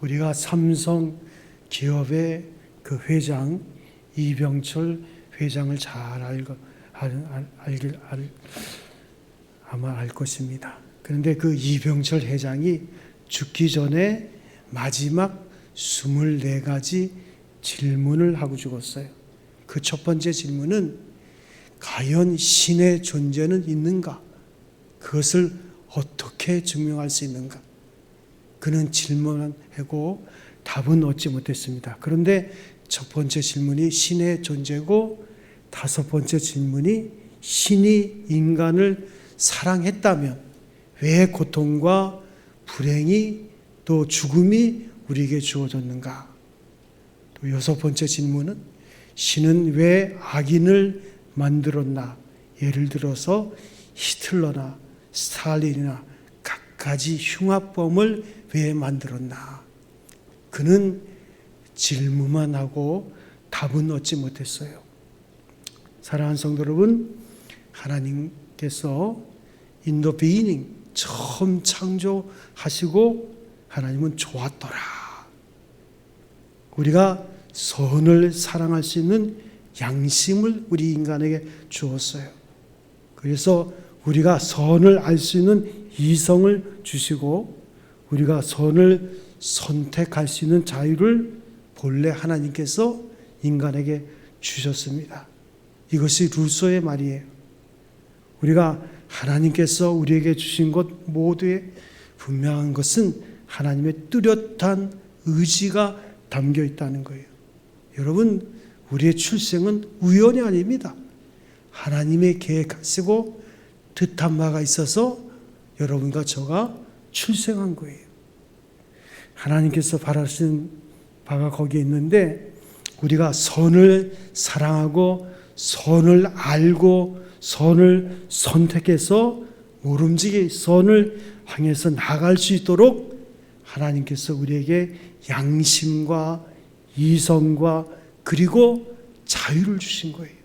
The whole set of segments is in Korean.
우리가 삼성 기업의 그 회장 이병철 회장을 잘 아마 알 것입니다. 그런데 그 이병철 회장이 죽기 전에 마지막 24가지 질문을 하고 죽었어요. 그 첫 번째 질문은 과연 신의 존재는 있는가? 그것을 어떻게 증명할 수 있는가? 그는 질문하고 답은 얻지 못했습니다. 그런데 첫 번째 질문이 신의 존재고, 다섯 번째 질문이 신이 인간을 사랑했다면 왜 고통과 불행이 또 죽음이 우리에게 주어졌는가? 또 여섯 번째 질문은 신은 왜 악인을 만들었나? 예를 들어서 히틀러나 스탈린이나 각가지 흉악범을 왜 만들었나? 그는 질문만 하고 답은 얻지 못했어요. 사랑하는 성도 여러분, 하나님께서 in the beginning 처음 창조하시고 하나님은 좋았더라. 우리가 선을 사랑할 수 있는 양심을 우리 인간에게 주었어요. 그래서 우리가 선을 알 수 있는 이성을 주시고 우리가 선을 선택할 수 있는 자유를 본래 하나님께서 인간에게 주셨습니다. 이것이 루소의 말이에요. 우리가 하나님께서 우리에게 주신 것 모두에 분명한 것은 하나님의 뚜렷한 의지가 담겨 있다는 거예요. 여러분, 우리의 출생은 우연이 아닙니다. 하나님의 계획하시고 뜻한 바가 있어서 여러분과 저가 출생한 거예요. 하나님께서 바라시는 바가 거기에 있는데, 우리가 선을 사랑하고 선을 알고 선을 선택해서 모름지기 선을 향해서 나갈 수 있도록 하나님께서 우리에게 양심과 이성과 그리고 자유를 주신 거예요.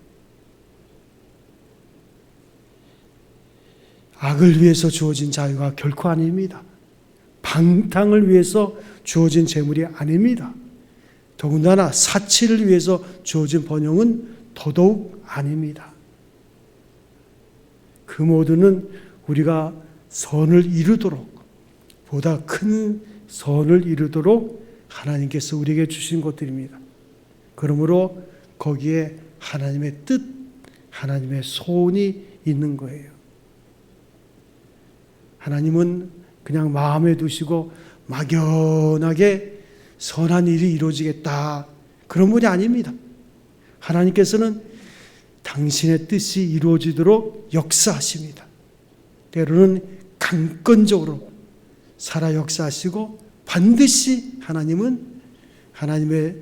악을 위해서 주어진 자유가 결코 아닙니다. 방탕을 위해서 주어진 재물이 아닙니다. 더군다나 사치를 위해서 주어진 번영은 더더욱 아닙니다. 그 모두는 우리가 선을 이루도록, 보다 큰 선을 이루도록 하나님께서 우리에게 주신 것들입니다. 그러므로 거기에 하나님의 뜻, 하나님의 소원이 있는 거예요. 하나님은 그냥 마음에 두시고 막연하게 선한 일이 이루어지겠다, 그런 분이 아닙니다. 하나님께서는 당신의 뜻이 이루어지도록 역사하십니다. 때로는 강권적으로 살아 역사하시고 반드시 하나님은 하나님의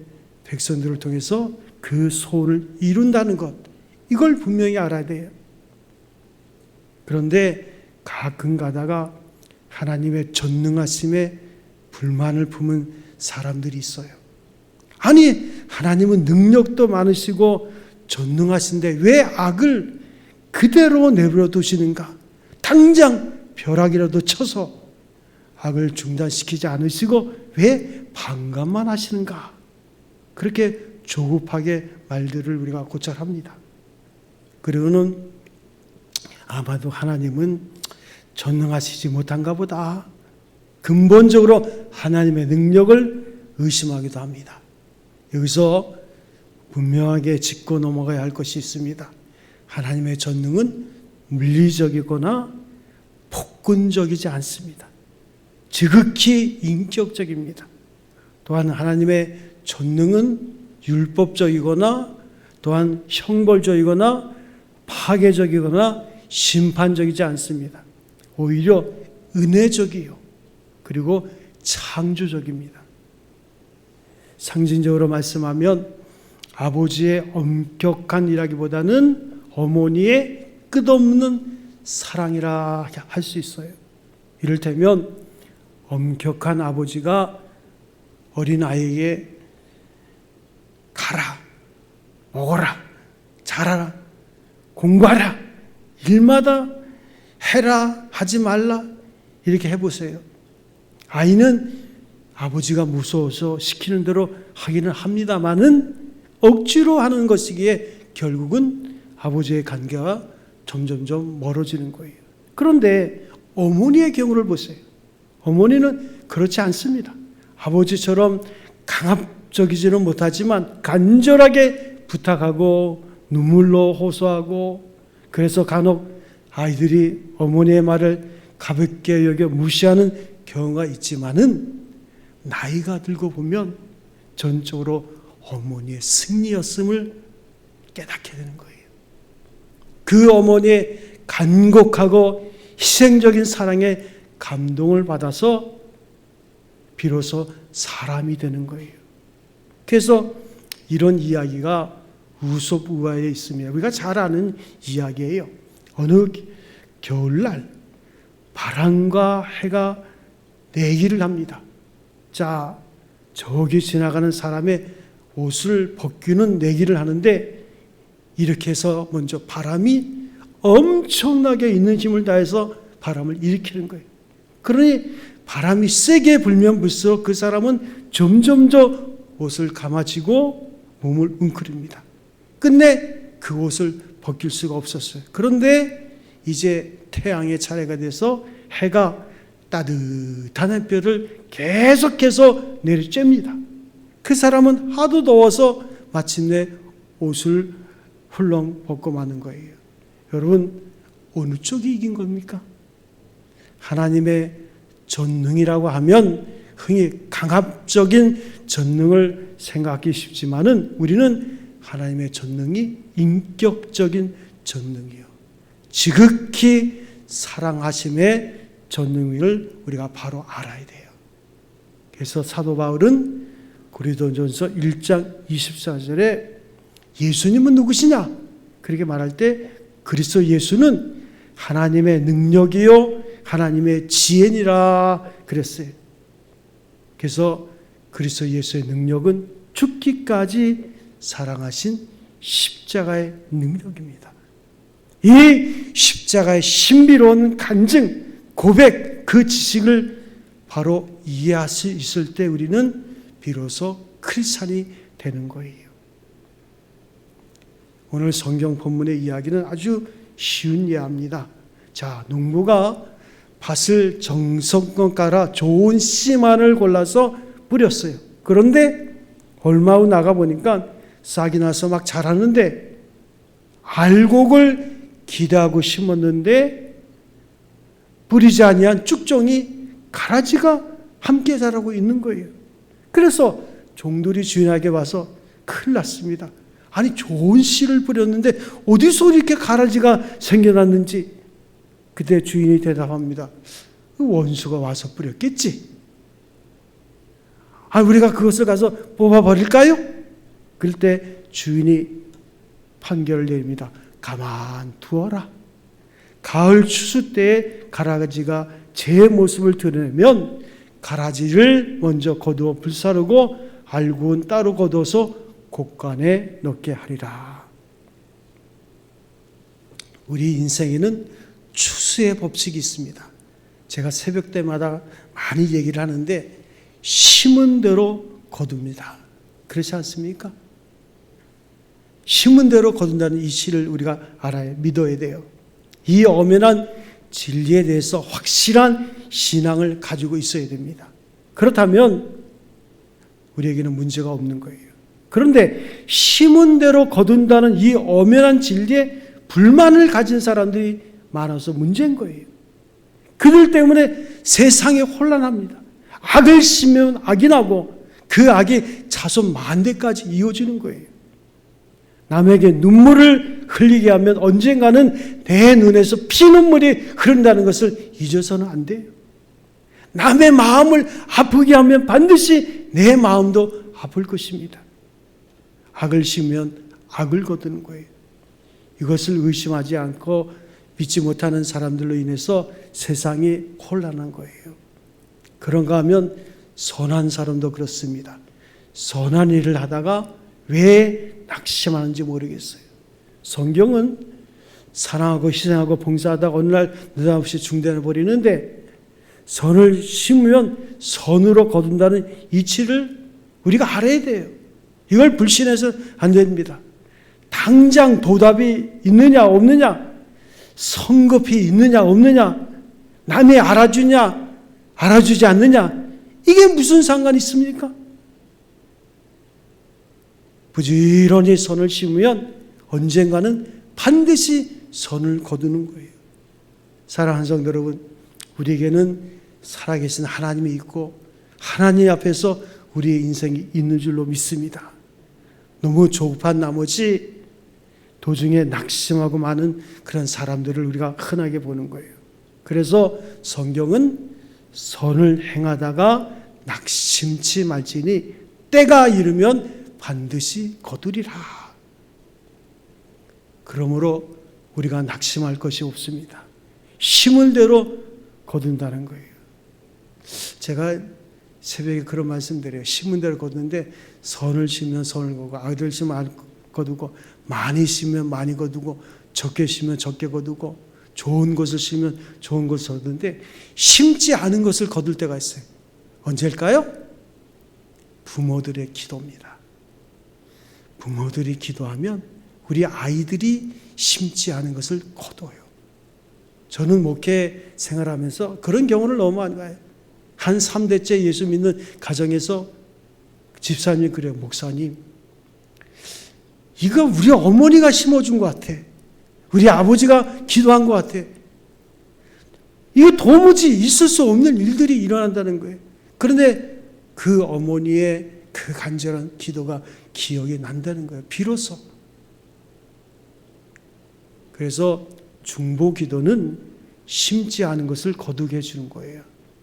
백성들을 통해서 그 소원을 이룬다는 것, 이걸 분명히 알아야 돼요. 그런데 가끔 가다가 하나님의 전능하심에 불만을 품은 사람들이 있어요. 아니, 하나님은 능력도 많으시고 전능하신데 왜 악을 그대로 내버려 두시는가? 당장 벼락이라도 쳐서 악을 중단시키지 않으시고 왜 방관만 하시는가? 그렇게 조급하게 말들을 우리가 고찰합니다. 그리고는 아마도 하나님은 전능하시지 못한가 보다, 근본적으로 하나님의 능력을 의심하기도 합니다. 여기서 분명하게 짚고 넘어가야 할 것이 있습니다. 하나님의 전능은 물리적이거나 폭군적이지 않습니다. 지극히 인격적입니다. 또한 하나님의 전능은 율법적이거나 또한 형벌적이거나 파괴적이거나 심판적이지 않습니다. 오히려 은혜적이요, 그리고 창조적입니다. 상징적으로 말씀하면 아버지의 엄격한 일하기보다는 어머니의 끝없는 사랑이라 할 수 있어요. 이를테면 엄격한 아버지가 어린아이에게 가라, 먹어라, 자라라, 공부하라, 일마다 해라, 하지 말라, 이렇게 해보세요. 아이는 아버지가 무서워서 시키는 대로 하기는 합니다마는 억지로 하는 것이기에 결국은 아버지의 관계가 점점점 멀어지는 거예요. 그런데 어머니의 경우를 보세요. 어머니는 그렇지 않습니다. 아버지처럼 강압적이지는 못하지만 간절하게 부탁하고 눈물로 호소하고, 그래서 간혹 아이들이 어머니의 말을 가볍게 여겨 무시하는 경우가 있지만은 나이가 들고 보면 전적으로 어머니의 승리였음을 깨닫게 되는 거예요. 그 어머니의 간곡하고 희생적인 사랑에 감동을 받아서 비로소 사람이 되는 거예요. 그래서 이런 이야기가 우솝우화에 있습니다. 우리가 잘 아는 이야기예요. 어느 겨울날 바람과 해가 내기를 합니다. 자, 저기 지나가는 사람의 옷을 벗기는 내기를 하는데, 이렇게 해서 먼저 바람이 엄청나게 있는 힘을 다해서 바람을 일으키는 거예요. 그러니 바람이 세게 불면 불수록 그 사람은 점점 더 옷을 감아지고 몸을 웅크립니다. 끝내 그 옷을 벗길 수가 없었어요. 그런데 이제 태양의 차례가 돼서 해가 따뜻한 햇볕을 계속해서 내리쬐입니다. 그 사람은 하도 더워서 마침내 옷을 훌렁 벗고 마는 거예요. 여러분, 어느 쪽이 이긴 겁니까? 하나님의 전능이라고 하면 흔히 강압적인 전능을 생각하기 쉽지만은 우리는 하나님의 전능이 인격적인 전능이요, 지극히 사랑하심의 전능을 우리가 바로 알아야 돼요. 그래서 사도 바울은 고린도전서 1장 24절에 예수님은 누구시냐? 그렇게 말할 때 그리스도 예수는 하나님의 능력이요 하나님의 지혜니라 그랬어요. 그래서 그리스도 예수의 능력은 죽기까지 사랑하신 십자가의 능력입니다. 이 십자가의 신비로운 간증, 고백, 그 지식을 바로 이해할 수 있을 때 우리는 비로소 크리스찬이 되는 거예요. 오늘 성경 본문의 이야기는 아주 쉬운 예입니다. 자, 농부가 밭을 정성껏 깔아 좋은 씨만을 골라서 뿌렸어요. 그런데 얼마 후 나가보니까 싹이 나서 막 자라는데 알곡을 기대하고 심었는데 뿌리지 아니한 쭉정이 가라지가 함께 자라고 있는 거예요. 그래서 종들이 주인에게 와서 큰일 났습니다. 아니, 좋은 씨를 뿌렸는데 어디서 이렇게 가라지가 생겨났는지. 그때 주인이 대답합니다. 원수가 와서 뿌렸겠지. 우리가 그것을 가서 뽑아버릴까요? 그럴 때 주인이 판결을 내립니다. 가만 두어라. 가을 추수 때에 가라지가 제 모습을 드러내면 가라지를 먼저 거두어 불사르고 알곡은 따로 거둬서 곡간에 넣게 하리라. 우리 인생에는 추수의 법칙이 있습니다. 제가 새벽 때마다 많이 얘기를 하는데 심은 대로 거둡니다. 그렇지 않습니까? 심은 대로 거둔다는 이치를 우리가 알아야, 믿어야 돼요. 이 엄연한 진리에 대해서 확실한 신앙을 가지고 있어야 됩니다. 그렇다면 우리에게는 문제가 없는 거예요. 그런데 심은 대로 거둔다는 이 엄연한 진리에 불만을 가진 사람들이 많아서 문제인 거예요. 그들 때문에 세상이 혼란합니다. 악을 심으면 악이 나고 그 악이 자손 만대까지 이어지는 거예요. 남에게 눈물을 흘리게 하면 언젠가는 내 눈에서 피눈물이 흐른다는 것을 잊어서는 안 돼요. 남의 마음을 아프게 하면 반드시 내 마음도 아플 것입니다. 악을 심으면 악을 거두는 거예요. 이것을 의심하지 않고 믿지 못하는 사람들로 인해서 세상이 혼란한 거예요. 그런가 하면 선한 사람도 그렇습니다. 선한 일을 하다가 왜 낙심하는지 모르겠어요. 성경은 사랑하고 희생하고 봉사하다가 어느 날 느닷없이 중단을 벌이는데 선을 심으면 선으로 거둔다는 이치를 우리가 알아야 돼요. 이걸 불신해서 안 됩니다. 당장 도답이 있느냐 없느냐, 성급히 있느냐 없느냐, 남이 알아주냐 알아주지 않느냐, 이게 무슨 상관이 있습니까? 부지런히 선을 심으면 언젠가는 반드시 선을 거두는 거예요. 사랑하는 성도 여러분, 우리에게는 살아계신 하나님이 있고 하나님 앞에서 우리의 인생이 있는 줄로 믿습니다. 너무 조급한 나머지 도중에 낙심하고 많은 그런 사람들을 우리가 흔하게 보는 거예요. 그래서 성경은 선을 행하다가 낙심치 말지니 때가 이르면 반드시 거두리라. 그러므로 우리가 낙심할 것이 없습니다. 심은 대로 거둔다는 거예요. 제가 새벽에 그런 말씀드려요. 심은 대로 거두는데 선을 심으면 선을 거두고, 악을 심으면 악 거두고, 많이 심으면 많이 거두고, 적게 심으면 적게 거두고, 좋은 것을 심으면 좋은 것을 거두는데 심지 않은 것을 거둘 때가 있어요. 언제일까요? 부모들의 기도입니다. 부모들이 기도하면 우리 아이들이 심지 않은 것을 거둬요. 저는 목회 생활하면서 그런 경우를 너무 많이 봐요. 한 3대째 예수 믿는 가정에서 집사님이 그래요. 목사님, 이거 우리 어머니가 심어준 것 같아. 우리 아버지가 기도한 것 같아. 이거 도무지 있을 수 없는 일들이 일어난다는 거예요. 그런데 그 어머니의 그 간절한 기도가 기억이 난다는 거예요. 비로소. 그래서 중보 기도는 심지 않은 것을 거두게 해주는 거예요.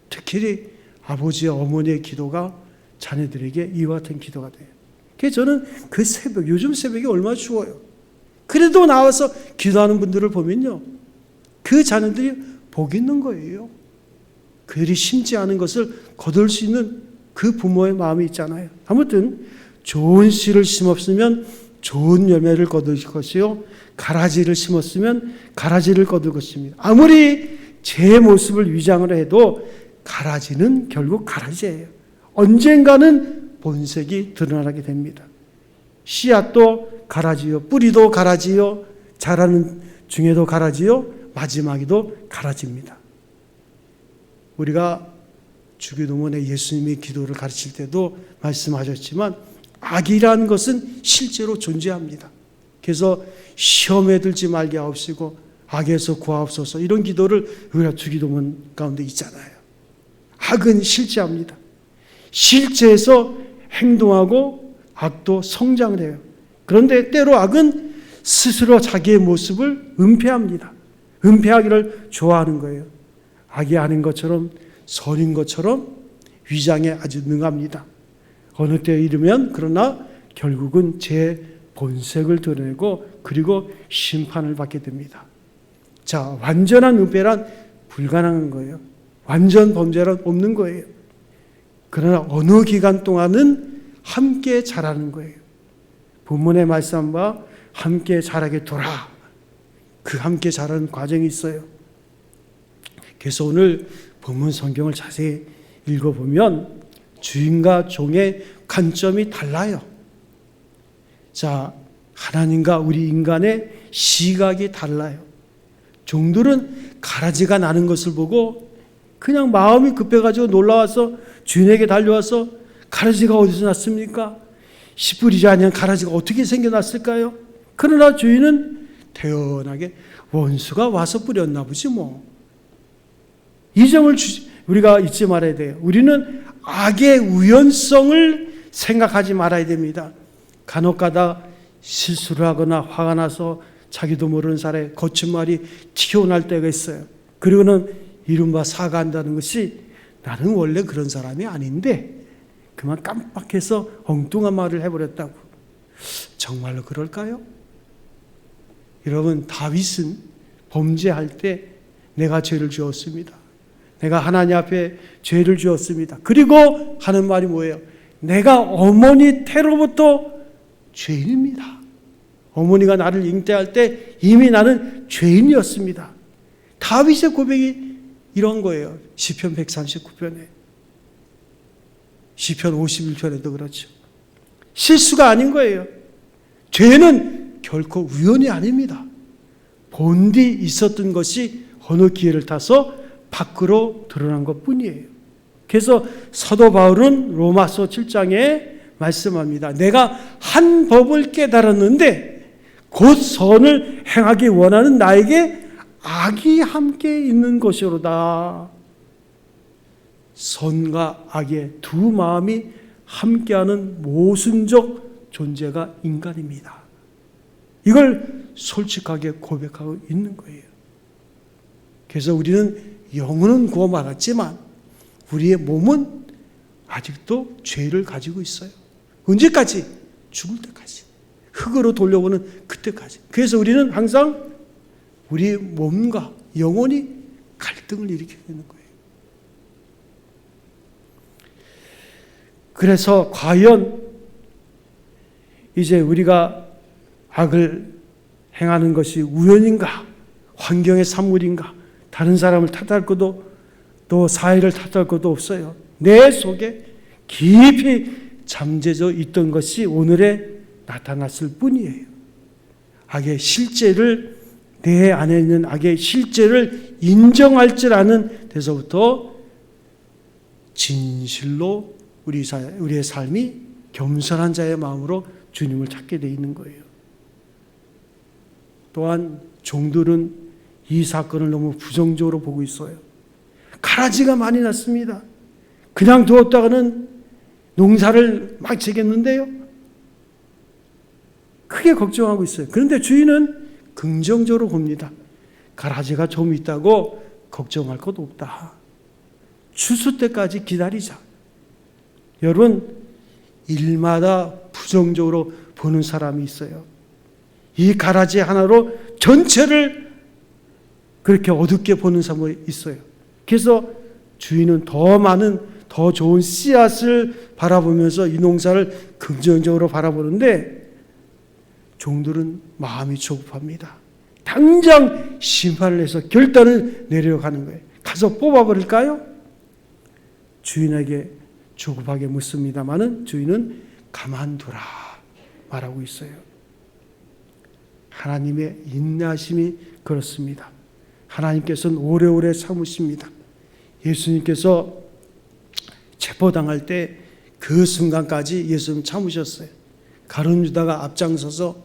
특히 아버지와 어머니의 기도가 자녀들에게 이와 같은 기도가 돼요. 그래서 저는 그 새벽, 요즘 새벽이 얼마나 추워요. 그래도 나와서 기도하는 분들을 보면요, 그 자녀들이 복 있는 거예요. 그들이 심지 않은 것을 거둘 수 있는 그 부모의 마음이 있잖아요. 아무튼 좋은 씨를 심었으면 좋은 열매를 거둘 것이요, 가라지를 심었으면 가라지를 거둘 것입니다. 아무리 제 모습을 위장을 해도 가라지는 결국 가라지예요. 언젠가는 본색이 드러나게 됩니다. 씨앗도 가라지요, 뿌리도 가라지요, 자라는 중에도 가라지요, 마지막에도 가라집니다. 우리가 주기도문에 예수님의 기도를 가르칠 때도 말씀하셨지만 악이라는 것은 실제로 존재합니다. 그래서 시험에 들지 말게 하옵시고 악에서 구하옵소서, 이런 기도를 우리가 주기도문 가운데 있잖아요. 악은 실제합니다. 실제에서 행동하고 악도 성장을 해요. 그런데 때로 악은 스스로 자기의 모습을 은폐합니다. 은폐하기를 좋아하는 거예요. 악이 아닌 것처럼 선인 것처럼 위장에 아주 능합니다. 어느 때에 이르면 그러나 결국은 제 본색을 드러내고 그리고 심판을 받게 됩니다. 자, 완전한 은폐란 불가능한 거예요. 완전 범죄란 없는 거예요. 그러나 어느 기간 동안은 함께 자라는 거예요. 본문의 말씀과 함께 자라게 두라. 그 함께 자라는 과정이 있어요. 그래서 오늘 본문 성경을 자세히 읽어보면 주인과 종의 관점이 달라요. 자, 하나님과 우리 인간의 시각이 달라요. 종들은 가라지가 나는 것을 보고 그냥 마음이 급해가지고 놀라와서 주인에게 달려와서 가라지가 어디서 났습니까? 씨 뿌리지 않은 가라지가 어떻게 생겨났을까요? 그러나 주인은 태연하게 원수가 와서 뿌렸나 보지 뭐. 이 점을 우리가 잊지 말아야 돼요. 우리는 악의 우연성을 생각하지 말아야 됩니다. 간혹가다 실수를 하거나 화가 나서 자기도 모르는 사람의 거친 말이 튀어나올 때가 있어요. 그리고는 이른바 사과한다는 것이 나는 원래 그런 사람이 아닌데 그만 깜빡해서 엉뚱한 말을 해버렸다고. 정말로 그럴까요? 여러분, 다윗은 범죄할 때 내가 죄를 지었습니다. 내가 하나님 앞에 죄를 지었습니다. 그리고 하는 말이 뭐예요? 내가 어머니 태로부터 죄인입니다. 어머니가 나를 잉태할 때 이미 나는 죄인이었습니다. 다윗의 고백이 이런 거예요. 시편 139편에. 시편 51편에도 그렇죠. 실수가 아닌 거예요. 죄는 결코 우연이 아닙니다. 본디 있었던 것이 어느 기회를 타서 밖으로 드러난 것뿐이에요. 그래서 사도 바울은 로마서 7장에 말씀합니다. 내가 한 법을 깨달았는데 곧 선을 행하기 원하는 나에게 악이 함께 있는 것이로다. 선과 악의 두 마음이 함께하는 모순적 존재가 인간입니다. 이걸 솔직하게 고백하고 있는 거예요. 그래서 우리는 영혼은 구원받았지만 우리의 몸은 아직도 죄를 가지고 있어요. 언제까지? 죽을 때까지. 흙으로 돌려보는 그때까지. 그래서 우리는 항상 우리의 몸과 영혼이 갈등을 일으키고 있는 거예요. 그래서 과연 이제 우리가 악을 행하는 것이 우연인가? 환경의 산물인가? 다른 사람을 탓할 것도 또 사회를 탓할 것도 없어요. 내 속에 깊이 잠재져 있던 것이 오늘에 나타났을 뿐이에요. 악의 실제를 내 안에 있는 악의 실제를 인정할 줄 아는 데서부터 진실로 우리의 삶이 겸손한 자의 마음으로 주님을 찾게 돼 있는 거예요. 또한 종들은 이 사건을 너무 부정적으로 보고 있어요. 가라지가 많이 났습니다. 그냥 두었다가는 농사를 막 지겠는데요. 크게 걱정하고 있어요. 그런데 주인은 긍정적으로 봅니다. 가라지가 좀 있다고 걱정할 것 없다. 추수 때까지 기다리자. 여러분, 일마다 부정적으로 보는 사람이 있어요. 이 가라지 하나로 전체를 그렇게 어둡게 보는 사람이 있어요. 그래서 주인은 더 많은 더 좋은 씨앗을 바라보면서 이 농사를 긍정적으로 바라보는데 종들은 마음이 조급합니다. 당장 심판을 해서 결단을 내려가는 거예요. 가서 뽑아버릴까요? 주인에게 조급하게 묻습니다마는 주인은 가만두라 말하고 있어요. 하나님의 인내하심이 그렇습니다. 하나님께서는 오래오래 참으십니다. 예수님께서 체포당할 때 그 순간까지 예수님 참으셨어요. 가룟 유다가 앞장서서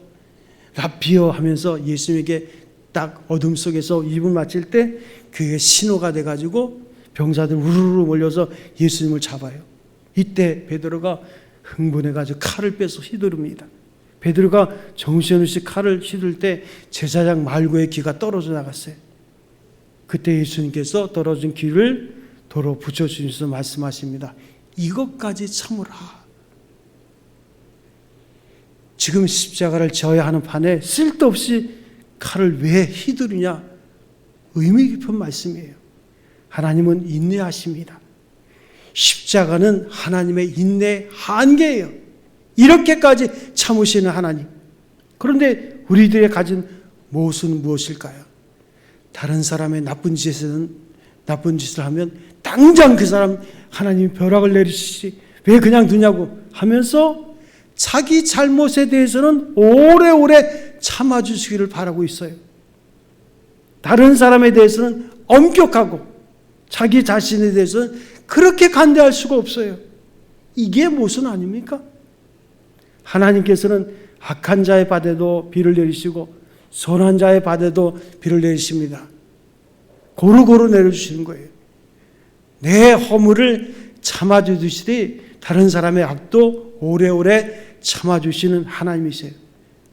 라피어 하면서 예수님에게 딱 어둠 속에서 입을 맞힐 때 그게 신호가 돼가지고 병사들 우르르 몰려서 예수님을 잡아요. 이때 베드로가 흥분해가지고 칼을 빼서 휘두릅니다. 베드로가 정신없이 칼을 휘둘 때 제사장 말고의 귀가 떨어져 나갔어요. 그때 예수님께서 떨어진 귀를 도로 붙여주셔서 말씀하십니다. 이것까지 참으라. 지금 십자가를 져야 하는 판에 쓸데없이 칼을 왜 휘두르냐? 의미 깊은 말씀이에요. 하나님은 인내하십니다. 십자가는 하나님의 인내 한계예요. 이렇게까지 참으시는 하나님. 그런데 우리들의 가진 모습은 무엇일까요? 다른 사람의 나쁜 짓을 하면 당장 그 사람 하나님이 벼락을 내리시지 왜 그냥 두냐고 하면서 자기 잘못에 대해서는 오래오래 참아주시기를 바라고 있어요. 다른 사람에 대해서는 엄격하고 자기 자신에 대해서는 그렇게 간대할 수가 없어요. 이게 모순 아닙니까? 하나님께서는 악한 자의 밭에도 비를 내리시고 선한 자의 밭에도 비를 내리십니다. 고루고루 내려주시는 거예요. 내 허물을 참아주시되 다른 사람의 악도 오래오래 참아주시는 하나님이세요.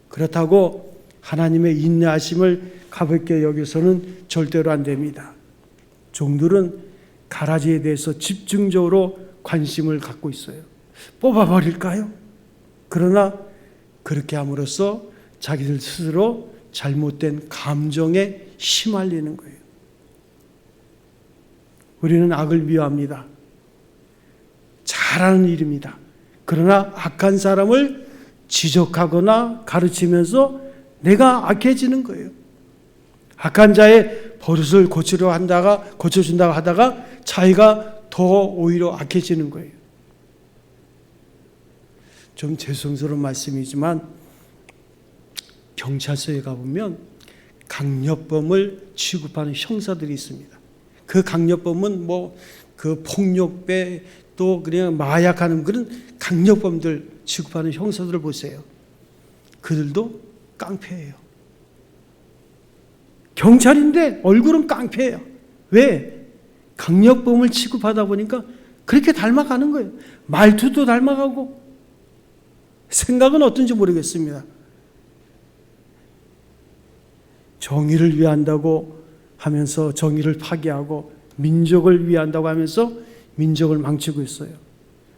그렇다고 하나님의 인내하심을 가볍게 여기서는 절대로 안 됩니다. 종들은 가라지에 대해서 집중적으로 관심을 갖고 있어요. 뽑아버릴까요? 그러나 그렇게 함으로써 자기들 스스로 잘못된 감정에 휘말리는 거예요. 우리는 악을 미워합니다. 잘하는 일입니다. 그러나 악한 사람을 지적하거나 가르치면서 내가 악해지는 거예요. 악한 자의 버릇을 고쳐준다고 하다가 자기가 더 오히려 악해지는 거예요. 좀 죄송스러운 말씀이지만 경찰서에 가보면 강력범을 취급하는 형사들이 있습니다. 그 강력범은 그 폭력배 또 그냥 마약하는 그런 강력범들 취급하는 형사들을 보세요. 그들도 깡패예요. 경찰인데 얼굴은 깡패예요. 왜? 강력범을 취급하다 보니까 그렇게 닮아가는 거예요. 말투도 닮아가고 생각은 어떤지 모르겠습니다. 정의를 위한다고 하면서 정의를 파괴하고 민족을 위한다고 하면서 민족을 망치고 있어요.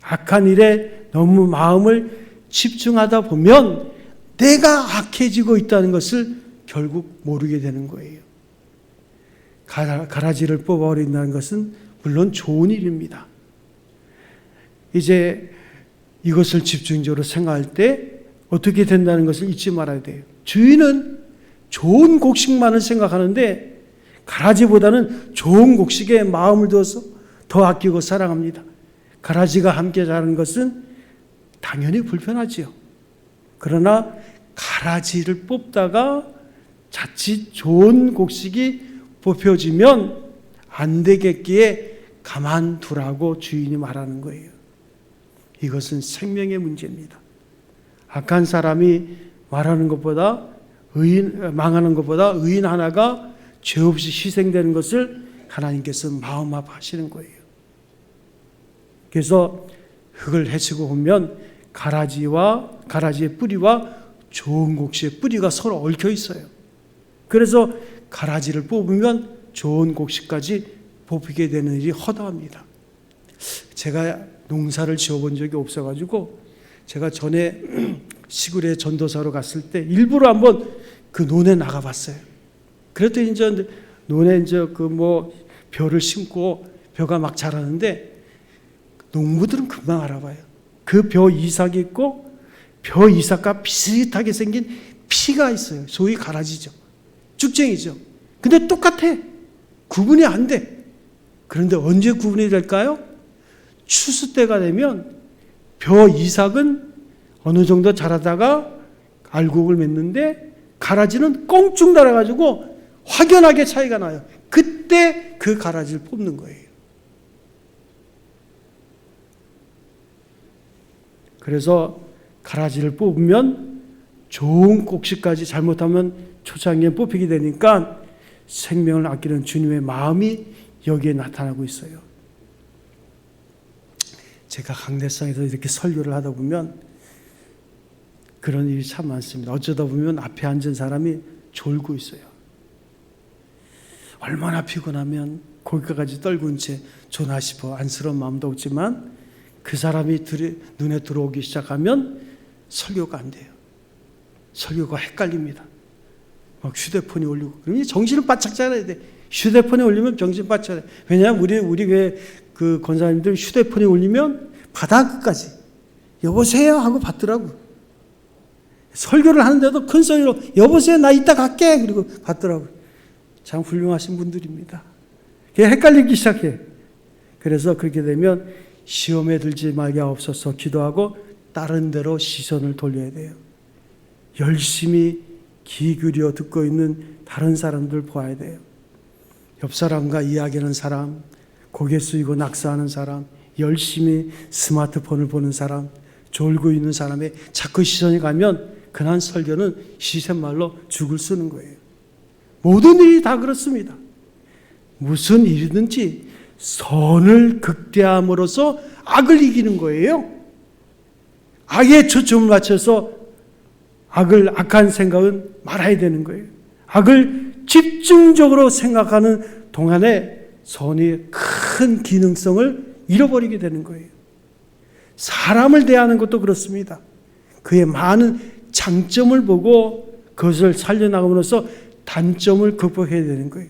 악한 일에 너무 마음을 집중하다 보면 내가 악해지고 있다는 것을 결국 모르게 되는 거예요. 가라지를 뽑아버린다는 것은 물론 좋은 일입니다. 이제 이것을 집중적으로 생각할 때 어떻게 된다는 것을 잊지 말아야 돼요. 주인은 좋은 곡식만을 생각하는데 가라지보다는 좋은 곡식에 마음을 두어서 더 아끼고 사랑합니다. 가라지가 함께 자라는 것은 당연히 불편하지요. 그러나 가라지를 뽑다가 자칫 좋은 곡식이 뽑혀지면 안 되겠기에 가만두라고 주인이 말하는 거예요. 이것은 생명의 문제입니다. 악한 사람이 망하는 것보다 의인 하나가 죄 없이 희생되는 것을 하나님께서 마음 아파하시는 거예요. 그래서 흙을 헤치고 보면 가라지의 뿌리와 좋은 곡식의 뿌리가 서로 얽혀 있어요. 그래서 가라지를 뽑으면 좋은 곡식까지 뽑히게 되는 일이 허다합니다. 제가 농사를 지어본 적이 없어가지고 제가 전에 시골에 전도사로 갔을 때 일부러 한번 그 논에 나가봤어요. 그랬더니 이제 논에 이제 벼를 심고 벼가 막 자라는데 농부들은 금방 알아봐요. 그 벼 이삭이 있고 벼 이삭과 비슷하게 생긴 피가 있어요. 소위 가라지죠. 쭉쟁이죠. 근데 똑같아. 구분이 안 돼. 그런데 언제 구분이 될까요? 추수 때가 되면 벼 이삭은 어느 정도 자라다가 알곡을 맺는데 가라지는 꽁쭉 날아가지고 확연하게 차이가 나요. 그때 그 가라지를 뽑는 거예요. 그래서 가라지를 뽑으면 좋은 곡식까지 잘못하면 초창기에 뽑히게 되니까 생명을 아끼는 주님의 마음이 여기에 나타나고 있어요. 제가 강대상에서 이렇게 설교를 하다 보면 그런 일이 참 많습니다. 어쩌다 보면 앞에 앉은 사람이 졸고 있어요. 얼마나 피곤하면 고기까지 떨군 채 조나 싶어 안쓰러운 마음도 없지만 그 사람이 눈에 들어오기 시작하면 설교가 안 돼요. 설교가 헷갈립니다. 막 휴대폰이 울리고 그러면 정신을 바짝 차려야 돼. 휴대폰이 울리면 정신 바짝 차려야 돼. 왜냐하면 우리 왜 그 권사님들 휴대폰이 울리면 바닥까지 여보세요 하고 받더라고. 설교를 하는데도 큰 소리로 여보세요 나 이따 갈게 그리고 받더라고. 참 훌륭하신 분들입니다. 그게 헷갈리기 시작해. 그래서 그렇게 되면 시험에 들지 말게 하옵소서 기도하고 다른 데로 시선을 돌려야 돼요. 열심히 귀 기울여 듣고 있는 다른 사람들 보아야 돼요. 옆 사람과 이야기하는 사람, 고개 숙이고 낙서하는 사람, 열심히 스마트폰을 보는 사람, 졸고 있는 사람의 자꾸 시선이 가면 그날 설교는 시샘말로 죽을 쓰는 거예요. 모든 일이 다 그렇습니다. 무슨 일이든지 선을 극대함으로써 악을 이기는 거예요. 악에 초점을 맞춰서 악한 생각은 말아야 되는 거예요. 악을 집중적으로 생각하는 동안에 선이 큰 기능성을 잃어버리게 되는 거예요. 사람을 대하는 것도 그렇습니다. 그의 많은 장점을 보고 그것을 살려나감으로써 단점을 극복해야 되는 거예요.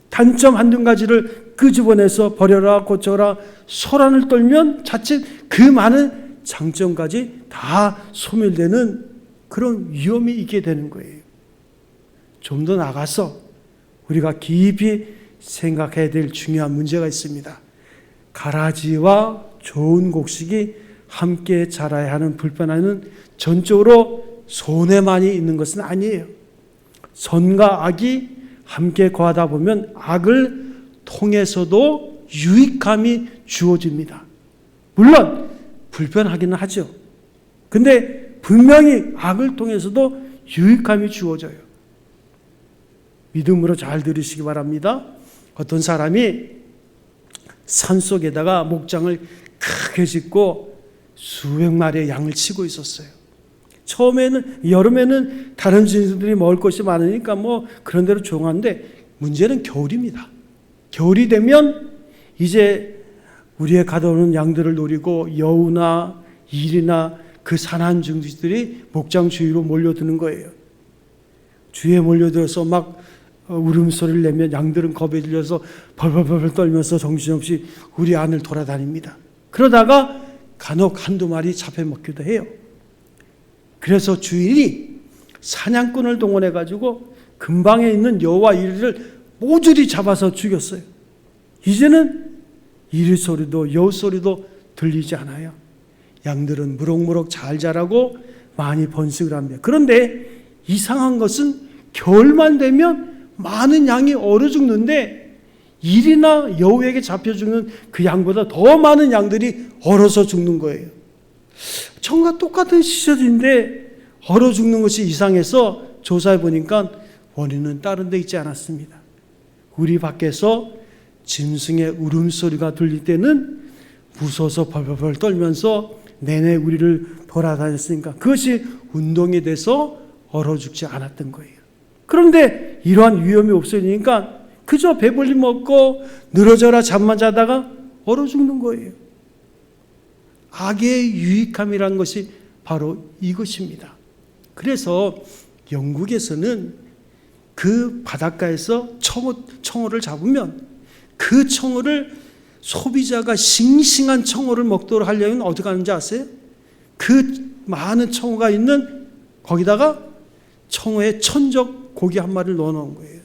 단점 한두 가지를 끄집어내서 버려라 고쳐라 소란을 떨면 자칫 그 많은 장점까지 다 소멸되는 그런 위험이 있게 되는 거예요. 좀 더 나가서 우리가 깊이 생각해야 될 중요한 문제가 있습니다. 가라지와 좋은 곡식이 함께 자라야 하는 불편함은 전적으로 손해만이 있는 것은 아니에요. 선과 악이 함께 거하다 보면 악을 통해서도 유익함이 주어집니다. 물론 불편하기는 하죠. 근데 분명히 악을 통해서도 유익함이 주어져요. 믿음으로 잘 들으시기 바랍니다. 어떤 사람이 산속에다가 목장을 크게 짓고 수백 마리의 양을 치고 있었어요. 처음에는, 여름에는 다른 짐승들이 먹을 것이 많으니까 뭐 그런 대로 조용한데, 문제는 겨울입니다. 겨울이 되면 이제 우리의 가둬놓은 양들을 노리고 여우나 일이나 그 산한 중지들이 목장 주위로 몰려드는 거예요. 주위에 몰려들어서 막 울음소리를 내면 양들은 겁에 질려서 벌벌벌 떨면서 정신없이 우리 안을 돌아다닙니다. 그러다가 간혹 한두 마리 잡혀 먹기도 해요. 그래서 주인이 사냥꾼을 동원해 가지고 근방에 있는 여우와 이리를 모조리 잡아서 죽였어요. 이제는 이리 소리도 여우 소리도 들리지 않아요. 양들은 무럭무럭 잘 자라고 많이 번식을 합니다. 그런데 이상한 것은 겨울만 되면 많은 양이 얼어 죽는데, 일이나 여우에게 잡혀 죽는 그 양보다 더 많은 양들이 얼어서 죽는 거예요. 처음과 똑같은 시절인데 얼어 죽는 것이 이상해서 조사해 보니까 원인은 다른 데 있지 않았습니다. 우리 밖에서 짐승의 울음소리가 들릴 때는 무서워서 벌벌벌 떨면서 내내 우리를 돌아다녔으니까 그것이 운동이 돼서 얼어 죽지 않았던 거예요. 그런데 이러한 위험이 없어지니까 그저 배불리 먹고 늘어져라 잠만 자다가 얼어 죽는 거예요. 악의 유익함이란 것이 바로 이것입니다. 그래서 영국에서는 그 바닷가에서 청어를 잡으면 그 청어를 소비자가 싱싱한 청어를 먹도록 하려면 어떻게 하는지 아세요? 그 많은 청어가 있는 거기다가 청어의 천적 고기 한 마리를 넣어 놓은 거예요.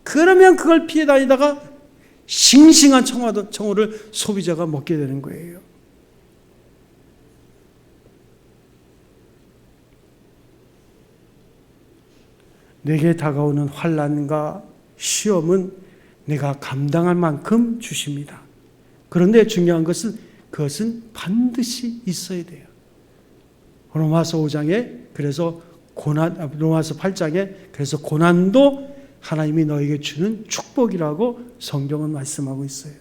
그러면 그걸 피해 다니다가 싱싱한 청어를 소비자가 먹게 되는 거예요. 내게 다가오는 환난과 시험은 내가 감당할 만큼 주십니다. 그런데 중요한 것은 그것은 반드시 있어야 돼요. 로마서 5장에 그래서 로마서 8장에 그래서 고난도 하나님이 너에게 주는 축복이라고 성경은 말씀하고 있어요.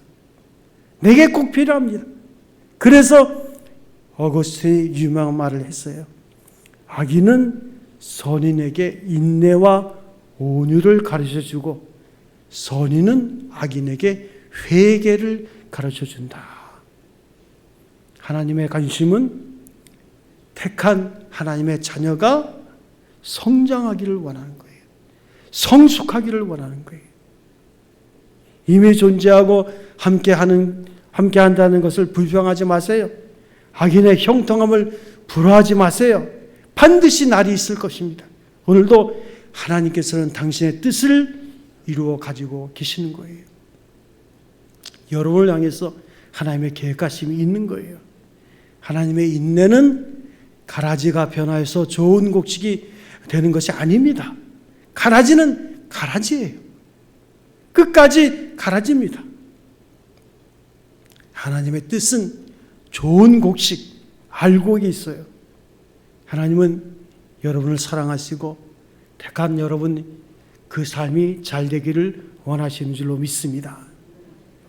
내게 꼭 필요합니다. 그래서 어거스틴이 유명한 말을 했어요. 악인은 선인에게 인내와 온유를 가르쳐주고 선인은 악인에게 회개를 가르쳐준다. 하나님의 관심은 택한 하나님의 자녀가 성장하기를 원하는 거예요. 성숙하기를 원하는 거예요. 이미 존재하고 함께한다는 것을 불평하지 마세요. 악인의 형통함을 부러워하지 마세요. 반드시 날이 있을 것입니다. 오늘도 하나님께서는 당신의 뜻을 이루어 가지고 계시는 거예요. 여러분을 향해서 하나님의 계획하심이 있는 거예요. 하나님의 인내는 가라지가 변화해서 좋은 곡식이 되는 것이 아닙니다. 가라지는 가라지예요. 끝까지 가라지입니다. 하나님의 뜻은 좋은 곡식, 알곡이 있어요. 하나님은 여러분을 사랑하시고 택한 여러분 그 삶이 잘 되기를 원하시는 줄로 믿습니다.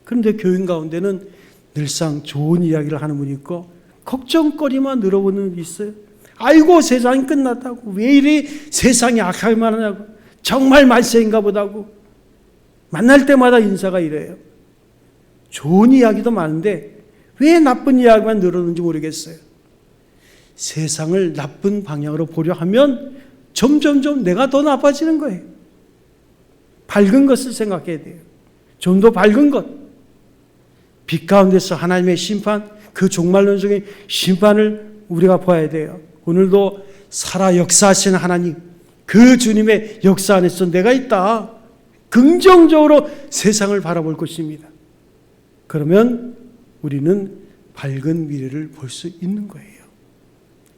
그런데 교인 가운데는 늘상 좋은 이야기를 하는 분이 있고 걱정거리만 늘어오는 분이 있어요. 아이고 세상이 끝났다고, 왜 이리 세상이 악하게만 하냐고, 정말 말세인가 보다고, 만날 때마다 인사가 이래요. 좋은 이야기도 많은데 왜 나쁜 이야기만 늘어오는지 모르겠어요. 세상을 나쁜 방향으로 보려 하면 점점점 내가 더 나빠지는 거예요. 밝은 것을 생각해야 돼요. 좀 더 밝은 것. 빛 가운데서 하나님의 심판, 그 종말론적인 심판을 우리가 봐야 돼요. 오늘도 살아 역사하시는 하나님, 그 주님의 역사 안에서 내가 있다. 긍정적으로 세상을 바라볼 것입니다. 그러면 우리는 밝은 미래를 볼 수 있는 거예요.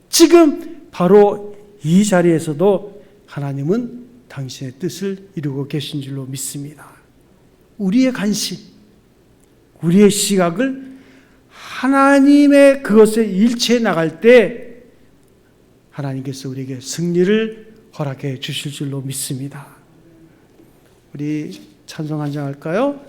지금 바로 이 자리에서도 하나님은 당신의 뜻을 이루고 계신 줄로 믿습니다. 우리의 관심, 우리의 시각을 하나님의 그것에 일치해 나갈 때 하나님께서 우리에게 승리를 허락해 주실 줄로 믿습니다. 우리 찬송 한 장 할까요?